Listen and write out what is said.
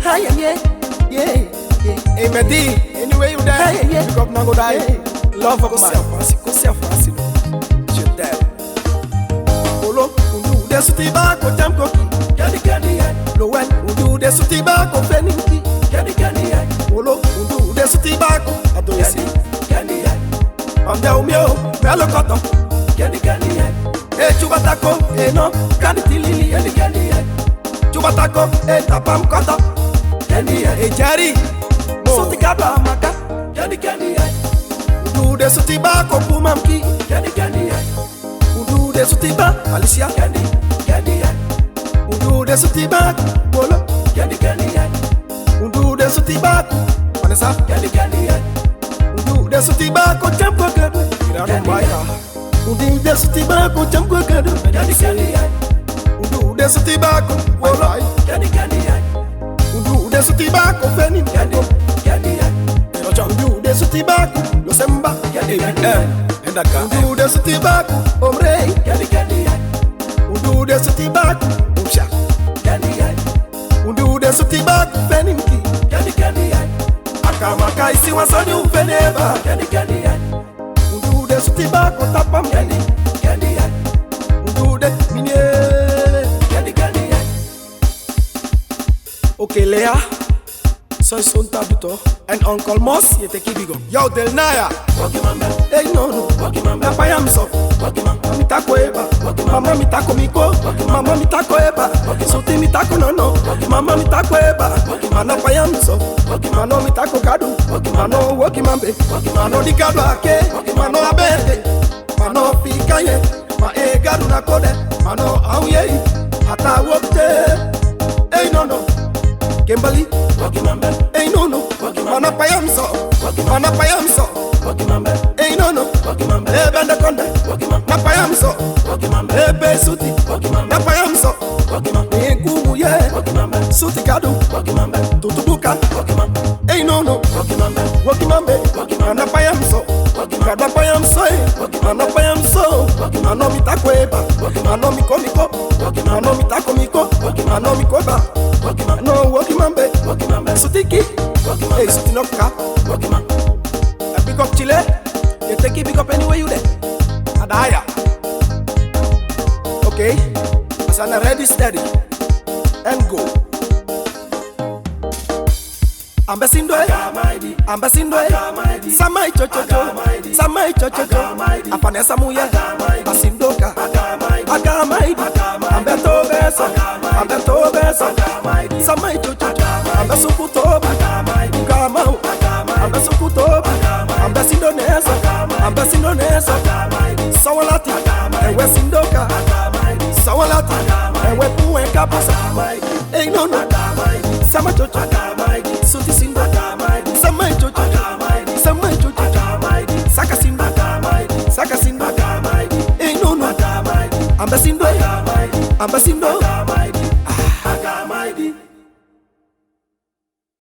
Hey, Medi, anyway you there, pick up now go die. Love of man, go see a fancy. Je t'aime. Polo, undo de sutiba ko tempo ki. Candy, Lowen, undo de sutiba ko feninki. Candy, Polo, undo de sutiba ko adoisi. Candy, Ande umio, melo koto. Candy, eh chubatako, eh no, candy tilili. Candy, chubatako, eh tapam koto. Candy, eh Jerry. Suti kabla maka. Candy, undo de sutiba ko pumamki. Candy, undo de sutiba Alicia. Candy, undo de sutiba Bolo. Candy, undo de sutiba Vanessa. Candy, undo de sutiba ko tempo kadu. Irano baika. Undo de sutiba ko tempo kadu. Candy, undo de sutiba ko Bolo. Candy, undo de sutiba ko Feni. Candy, undo de sutiba ko Losemba. Undo de sutiba ko Omrei. Undo de sutiba ko Umsha. Undo de sutiba ko Fenimki. Akamaka isi wasoni ufeneba. Undo de sutiba ko Tapam. Undo de minye. Okay, Lea. Soy son tabuto. And Uncle Moss, you take it. Yo, Del Naya. Hey, no. Papa Yamso. Mitako eba. Mama mitako miko. Mama mitako eba. Suti mitako no. Mama mitako eba. Mano Payamso. Mano mitako kadu. Mano woki mambe. Mano di kadu ake. Mano abende. Mano fikaye. Ma e gadu na kode. Mano auye. Ata wokte. Hey, no. Kimberly. Hey, no. Mana payamso. Hey, no. Hey, bende konde. Na payamso. Hey, be suti. Na payamso. Hey, kumu ye. Suti kadu. Tutubuka. Hey, no. Wakimambe. Mana payamso. Kada payamso. Mana payamso. Mano mitako eba. Mano miko. Mano mitako miko. Mano mikoba. No wakimambe. Sutiki. Hey, suti noka. Pick up Chile. You take it, pick up anywhere you there. Adaya. Okay. As I'm ready, steady. And go. Ambasindo. Samai chocho. Afane samuya. Basindoka. Agamaidi. Ambeto beso. Samai chocho. Ambasukutoba. Ugamau. Ambasukutoba. Ambasindo nesa. Sawalati. Ewe sindoka. Sawalati. Ewe puwe kapasa. Hey, no. Sama chocho. Suti sindo. Samai chocho. Saka sindo. Hey, no. Ambasindo.